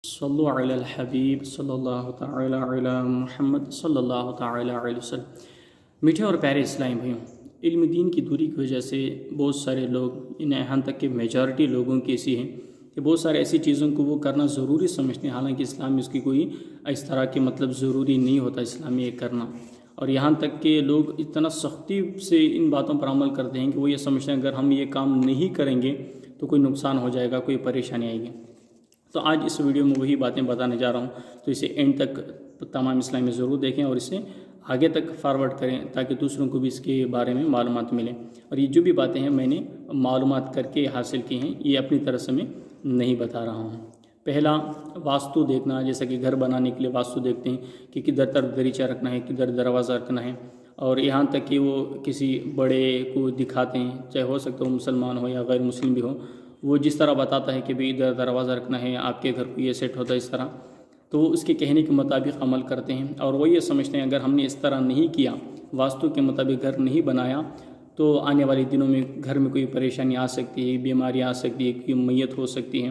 صلو علی الحبیب صلی اللہ تعالی علی محمد صلی اللہ تعالی علیہ وسلم۔ میٹھے اور پیارے اسلامی بھائیوں، علم دین کی دوری کی وجہ سے بہت سارے لوگ یہاں تک کہ میجارٹی لوگوں کی ایسی ہیں کہ بہت سارے ایسی چیزوں کو وہ کرنا ضروری سمجھتے ہیں، حالانکہ اسلام میں اس کی کوئی اس طرح کے ضروری نہیں ہوتا اسلام میں یہ کرنا۔ اور یہاں تک کہ لوگ اتنا سختی سے ان باتوں پر عمل کرتے ہیں کہ وہ یہ سمجھتے ہیں اگر ہم یہ کام نہیں کریں گے تو کوئی نقصان ہو جائے گا، کوئی پریشانی آئے گی۔ تو آج اس ویڈیو میں وہی باتیں بتانے جا رہا ہوں، تو اسے اینڈ تک تمام اسلامی میں ضرور دیکھیں اور اسے آگے تک فارورڈ کریں تاکہ دوسروں کو بھی اس کے بارے میں معلومات ملیں۔ اور یہ جو بھی باتیں ہیں میں نے معلومات کر کے حاصل کی ہیں، یہ اپنی طرف سے میں نہیں بتا رہا ہوں۔ پہلا، واسطو دیکھنا، جیسا کہ گھر بنانے کے لیے واسطو دیکھتے ہیں کہ کدھر طرف دریچہ رکھنا ہے، کدھر دروازہ رکھنا ہے، اور یہاں تک کہ وہ کسی بڑے کو دکھاتے ہیں، چاہے ہو سکتا ہو مسلمان ہو یا غیر مسلم بھی ہو، وہ جس طرح بتاتا ہے کہ بھی ادھر دروازہ رکھنا ہے، آپ کے گھر کو یہ سیٹ ہوتا ہے اس طرح، تو وہ اس کے کہنے کے مطابق عمل کرتے ہیں اور وہ یہ سمجھتے ہیں اگر ہم نے اس طرح نہیں کیا، واسطو کے مطابق گھر نہیں بنایا، تو آنے والے دنوں میں گھر میں کوئی پریشانی آ سکتی ہے، بیماری آ سکتی ہے، کوئی میت ہو سکتی ہے۔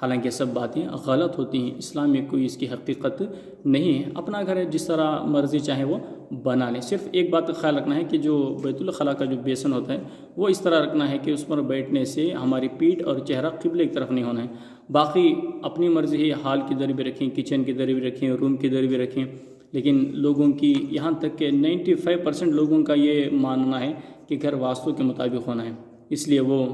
حالانکہ سب باتیں غلط ہوتی ہیں، اسلام میں کوئی اس کی حقیقت نہیں ہے۔ اپنا گھر ہے، جس طرح مرضی چاہے وہ بنا لیں، صرف ایک بات کا خیال رکھنا ہے کہ جو بیت الخلاء کا جو بیسن ہوتا ہے وہ اس طرح رکھنا ہے کہ اس پر بیٹھنے سے ہماری پیٹھ اور چہرہ قبلے کی طرف نہیں ہونا ہے۔ باقی اپنی مرضی ہے، ہال کی در بھی رکھیں، کچن کی در بھی رکھیں، روم کی در بھی رکھیں، لیکن لوگوں کی یہاں تک کہ 95% لوگوں کا یہ ماننا ہے کہ گھر واسطو کے مطابق ہونا ہے، اس لیے وہ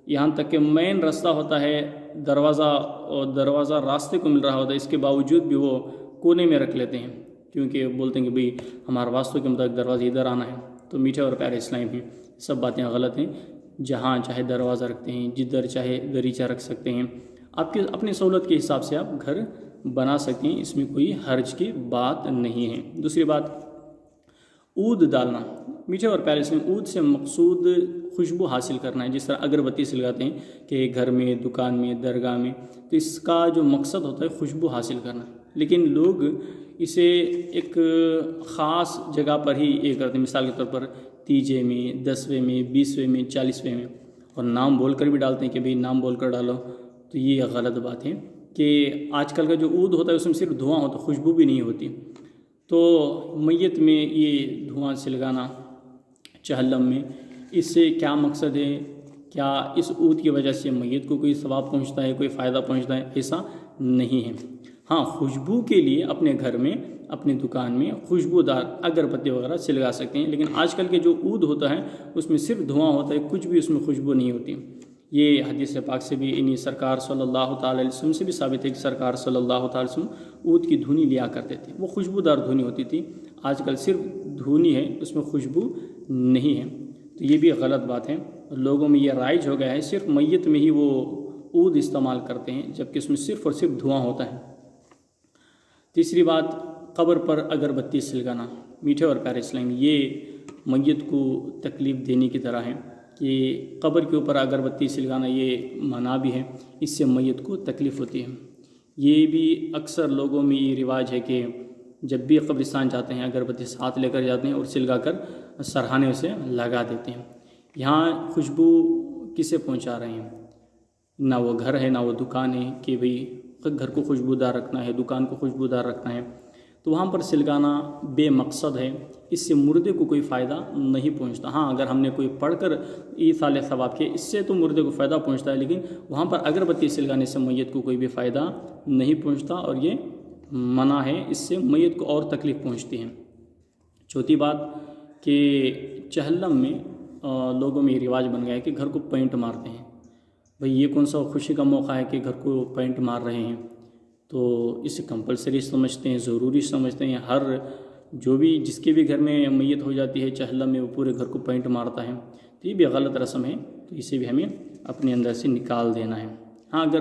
یہاں تک کہ مین راستہ ہوتا ہے، دروازہ راستے کو مل رہا ہوتا ہے، اس کے باوجود بھی وہ کونے میں رکھ لیتے ہیں کیونکہ بولتے ہیں کہ بھئی ہمارا واسطو کے مطابق دروازہ ادھر آنا ہے۔ تو میٹھے اور پیارے اسلام ہیں، سب باتیں غلط ہیں۔ جہاں چاہے دروازہ رکھتے ہیں، جدھر چاہے دریچہ رکھ سکتے ہیں، آپ کے اپنی سہولت کے حساب سے آپ گھر بنا سکتے ہیں، اس میں کوئی حرج کی بات نہیں ہے۔ دوسری بات، عود ڈالنا۔ میٹھے اور پیارے اسلام، عود سے مقصود خوشبو حاصل کرنا ہے، جس طرح اگربتی سے لگاتے ہیں کہ گھر میں، دکان میں، درگاہ میں، تو اس کا جو مقصد ہوتا ہے خوشبو حاصل کرنا، لیکن لوگ اسے ایک خاص جگہ پر ہی یہ کرتے ہیں، مثال کے طور پر تیجے میں، 10ویں میں، 20ویں میں، 40ویں میں، اور نام بول کر بھی ڈالتے ہیں کہ بھئی نام بول کر ڈالو، تو یہ غلط بات ہے کہ آج کل کا جو عود ہوتا ہے اس میں صرف دھواں ہوتا ہے، خوشبو بھی نہیں ہوتی۔ تو میت میں یہ دھواں سے لگانا چہلم میں، اس سے کیا مقصد ہے؟ کیا اس عود کی وجہ سے میت کو کوئی ثواب پہنچتا ہے، کوئی فائدہ پہنچتا ہے؟ ایسا نہیں ہے۔ ہاں، خوشبو کے لیے اپنے گھر میں، اپنی دکان میں خوشبودار اگربتی وغیرہ سے لگا سکتے ہیں، لیکن آج کل کے جو عود ہوتا ہے اس میں صرف دھواں ہوتا ہے، کچھ بھی اس میں خوشبو نہیں ہوتی۔ یہ حدیث پاک سے بھی، انہی سرکار صلی اللہ تعالی علیہ وسلم سے بھی ثابت ہے کہ سرکار صلی اللہ تعالی علیہ وسلم عود کی دھونی لیا کرتے تھے، وہ خوشبودار دھونی ہوتی تھی۔ آج کل صرف دھونی ہے، اس میں خوشبو نہیں ہے، تو یہ بھی غلط بات ہے۔ لوگوں میں یہ رائج ہو گیا ہے، صرف میت میں ہی وہ عود استعمال کرتے ہیں، جبکہ اس میں صرف اور صرف دھواں ہوتا ہے۔ تیسری بات، قبر پر اگربتی سے لگانا۔ میٹھے اور پیارے اسلام، یہ میت کو تکلیف دینے کی طرح ہے کہ قبر کے اوپر اگربتی سے لگانا یہ منع بھی ہے، اس سے میت کو تکلیف ہوتی ہے۔ یہ بھی اکثر لوگوں میں یہ رواج ہے کہ جب بھی قبرستان جاتے ہیں اگربتی ساتھ لے کر جاتے ہیں اور سلگا کر سرہانے سے لگا دیتے ہیں۔ یہاں خوشبو کسے پہنچا رہے ہیں؟ نہ وہ گھر ہے، نہ وہ دکان ہے کہ بھئی گھر کو خوشبودار رکھنا ہے، دکان کو خوشبودار رکھنا ہے، تو وہاں پر سلگانا بے مقصد ہے، اس سے مردے کو کوئی فائدہ نہیں پہنچتا۔ ہاں، اگر ہم نے کوئی پڑھ کر ایصال ثواب کیا، اس سے تو مردے کو فائدہ پہنچتا ہے، لیکن وہاں پر اگربتی سلگانے سے میت کو کوئی بھی فائدہ نہیں پہنچتا، اور یہ منع ہے، اس سے میت کو اور تکلیف پہنچتی ہے۔ چوتھی بات کہ چہلم میں لوگوں میں یہ رواج بن گیا ہے کہ گھر کو پینٹ مارتے ہیں۔ بھئی یہ کون سا خوشی کا موقع ہے کہ گھر کو پینٹ مار رہے ہیں؟ تو اسے کمپلسری سمجھتے ہیں، ضروری سمجھتے ہیں، ہر جو بھی جس کے بھی گھر میں میت ہو جاتی ہے چہلم میں وہ پورے گھر کو پینٹ مارتا ہے، تو یہ بھی غلط رسم ہے، تو اسے بھی ہمیں اپنے اندر سے نکال دینا ہے۔ ہاں، اگر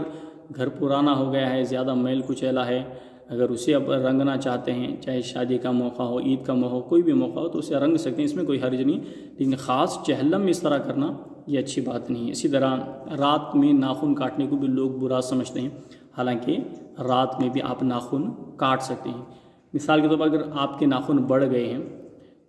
گھر پرانا ہو گیا ہے، زیادہ میل کچیلا ہے، اگر اسے اب رنگنا چاہتے ہیں، چاہے شادی کا موقع ہو، عید کا موقع ہو، کوئی بھی موقع ہو، تو اسے رنگ سکتے ہیں، اس میں کوئی حرج نہیں، لیکن خاص چہلم میں اس طرح کرنا یہ اچھی بات نہیں ہے۔ اسی طرح رات میں ناخن کاٹنے کو بھی لوگ برا سمجھتے ہیں، حالانکہ رات میں بھی آپ ناخن کاٹ سکتے ہیں۔ مثال کے طور پر اگر آپ کے ناخن بڑھ گئے ہیں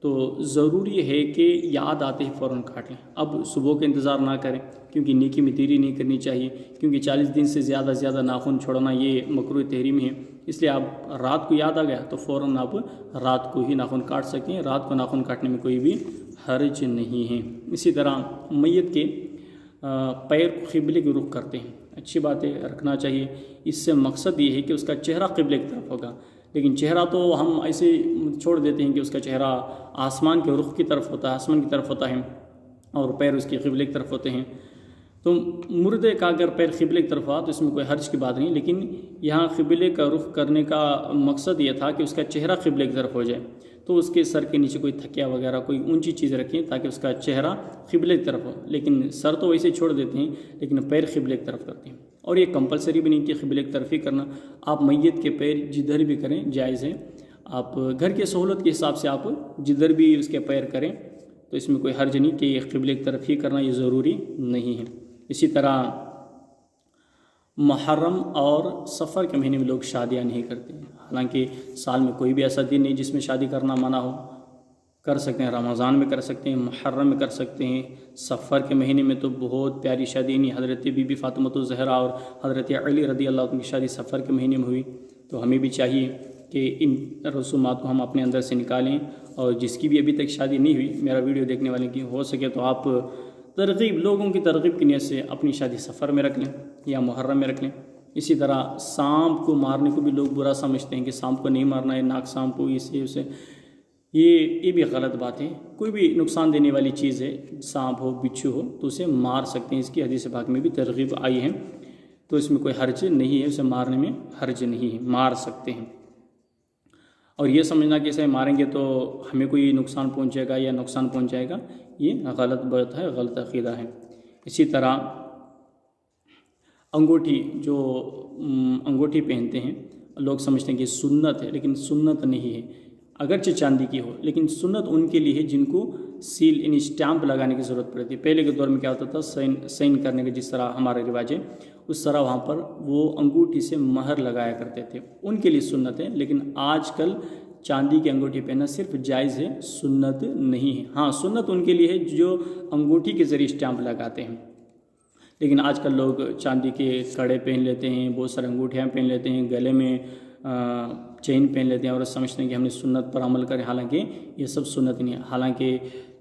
تو ضروری ہے کہ یاد آتے ہی فوراً کاٹ لیں. اب صبح کا انتظار نہ کریں کیونکہ نیکی میں دیری نہیں کرنی چاہیے، کیونکہ 40 دن سے زیادہ ناخن چھوڑنا یہ مکروہ تحریم ہے. اس لیے آپ رات کو یاد آ گیا تو فوراً آپ رات کو ہی ناخن کاٹ سکتے ہیں. رات کو ناخن کاٹنے میں کوئی بھی حرج نہیں ہے. اسی طرح میت کے پیر کو قبلے کی رخ کرتے ہیں، اچھی بات ہے، رکھنا چاہیے. اس سے مقصد یہ ہے کہ اس کا چہرہ قبلے کی طرف ہوگا. لیکن چہرہ تو ہم ایسے چھوڑ دیتے ہیں کہ اس کا چہرہ آسمان کے رخ کی طرف ہوتا ہے، آسمان کی طرف ہوتا ہے، اور پیر اس کی قبلے کی طرف ہوتے ہیں. تو مردے کا اگر پیر قبلے کی طرف ہوا تو اس میں کوئی حرج کی بات نہیں، لیکن یہاں قبلے کا رخ کرنے کا مقصد یہ تھا کہ اس کا چہرہ قبلے کی طرف ہو جائے. تو اس کے سر کے نیچے کوئی تھکیا وغیرہ کوئی اونچی چیز رکھیں تاکہ اس کا چہرہ قبلے کی طرف ہو. لیکن سر تو ویسے چھوڑ دیتے ہیں لیکن پیر قبلے کی طرف کرتے ہیں. اور یہ کمپلسری بھی نہیں کہ قبلے کی طرف ہی کرنا، آپ میت کے پیر جدھر بھی کریں جائز ہے. آپ گھر کے سہولت کے حساب سے آپ جدھر بھی اس کے پیر کریں تو اس میں کوئی حرج نہیں کہ یہ قبلے کی طرف ہی کرنا یہ ضروری نہیں ہے. اسی طرح محرم اور سفر کے مہینے میں لوگ شادیاں نہیں کرتے، حالانکہ سال میں کوئی بھی ایسا دن نہیں جس میں شادی کرنا منع ہو. کر سکتے ہیں، رمضان میں کر سکتے ہیں، محرم میں کر سکتے ہیں. سفر کے مہینے میں تو بہت پیاری شادی نہیں، حضرت بی بی فاطمۃ الزہرا اور حضرت علی رضی اللہ عنہ کی شادی سفر کے مہینے میں ہوئی. تو ہمیں بھی چاہیے کہ ان رسومات کو ہم اپنے اندر سے نکالیں. اور جس کی بھی ابھی تک شادی نہیں ہوئی، میرا ویڈیو دیکھنے والے کی ہو سکے تو آپ لوگوں کی ترغیب کی نیت سے اپنی شادی سفر میں رکھ لیں یا محرم میں رکھ لیں. اسی طرح سانپ کو مارنے کو بھی لوگ برا سمجھتے ہیں کہ سانپ کو نہیں مارنا ہے، ناک سانپ کو اسے اسے، یہ بھی غلط بات ہے. کوئی بھی نقصان دینے والی چیز ہے، سانپ ہو بچھو ہو تو اسے مار سکتے ہیں. اس کی حدیث پاک میں بھی ترغیب آئی ہے، تو اس میں کوئی حرج نہیں ہے، اسے مارنے میں حرج نہیں ہے، مار سکتے ہیں. اور یہ سمجھنا کہ اسے ماریں گے تو ہمیں کوئی نقصان پہنچے گا یا نقصان پہنچائے گا، یہ غلط بات ہے، غلط عقیدہ ہے. اسی طرح انگوٹھی، جو انگوٹھی پہنتے ہیں لوگ سمجھتے ہیں کہ سنت ہے، لیکن سنت نہیں ہے. اگرچہ چاندی کی ہو لیکن سنت ان کے لیے ہے جن کو سیل یعنی اسٹامپ لگانے کی ضرورت پڑتی ہے. پہلے کے دور میں کیا ہوتا تھا، سائن کرنے کا جس طرح ہمارا رواج ہے اس طرح وہاں پر وہ انگوٹھی سے مہر لگایا کرتے تھے، ان کے لیے سنت ہے. لیکن آج کل چاندی کی انگوٹھی پہننا صرف جائز ہے، سنت نہیں ہے. ہاں سنت ان کے لیے ہے جو انگوٹھی کے ذریعے اسٹامپ لگاتے ہیں. لیکن آج کل لوگ چاندی کے کڑے پہن لیتے ہیں، بہت سارے انگوٹھیاں پہن لیتے ہیں، گلے میں چین پہن لیتے ہیں اور سمجھتے ہیں کہ ہم نے سنت پر عمل کریں، حالانکہ یہ سب سنت نہیں ہے. حالانکہ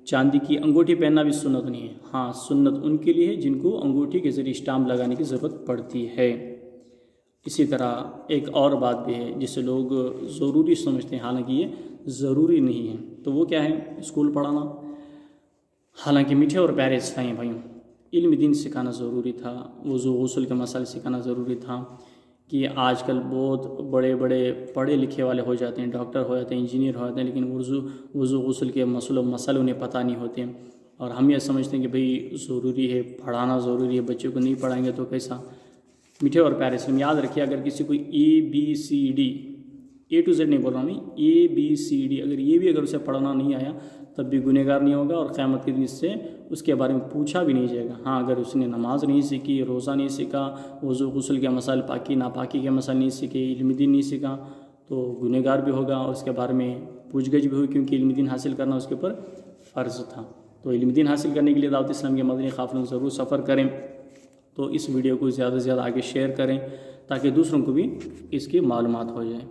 چاندی کی انگوٹھی پہننا بھی سنت نہیں ہے. ہاں سنت ان کے لیے ہے جن کو انگوٹھی کے ذریعے اسٹامپ لگانے کی ضرورت پڑتی ہے. اسی طرح ایک اور بات بھی ہے جسے لوگ ضروری سمجھتے ہیں، حالانکہ یہ ضروری نہیں ہے. تو وہ کیا ہے، اسکول پڑھانا. حالانکہ میٹھے اور پیارے اسلامی بھائیوں، علم دین سکھانا ضروری تھا، وضو غسل کے مسائل سکھانا ضروری تھا. کہ آج کل بہت بڑے بڑے پڑھے لکھے والے ہو جاتے ہیں، ڈاکٹر ہو جاتے ہیں، انجینئر ہو جاتے ہیں، لیکن وضو غسل کے مسئلے انہیں پتہ نہیں ہوتے. اور ہم یہ سمجھتے ہیں کہ بھئی ضروری ہے، پڑھانا ضروری ہے، بچوں کو نہیں پڑھائیں گے تو کیسا. میٹھے اور پیارے اسلام، یاد رکھیے اگر کسی کو ABCD A to Z نہیں بول رہا ہوں میں، ABCD اگر یہ بھی اگر اسے پڑھنا نہیں آیا تب بھی گنہگار نہیں ہوگا، اور قیامت کے دن سے اس کے بارے میں پوچھا بھی نہیں جائے گا. ہاں اگر اس نے نماز نہیں سیکھی، روزہ نہیں سیکھا، وضو غسل کے مسائل، پاکی ناپاکی کے مسائل نہیں سیکھے، علم دین نہیں سیکھا تو گنہگار بھی ہوگا، اور اس کے بارے میں پوچھ گچھ بھی ہوئی، کیونکہ علم دین حاصل کرنا اس کے اوپر فرض تھا. تو علم دین حاصل کرنے کے لیے دعوت اسلام کے مدنی قافلوں ضرور سفر کریں. تو اس ویڈیو کو زیادہ سے زیادہ آگے شیئر کریں تاکہ دوسروں کو بھی اس کی معلومات ہو جائیں.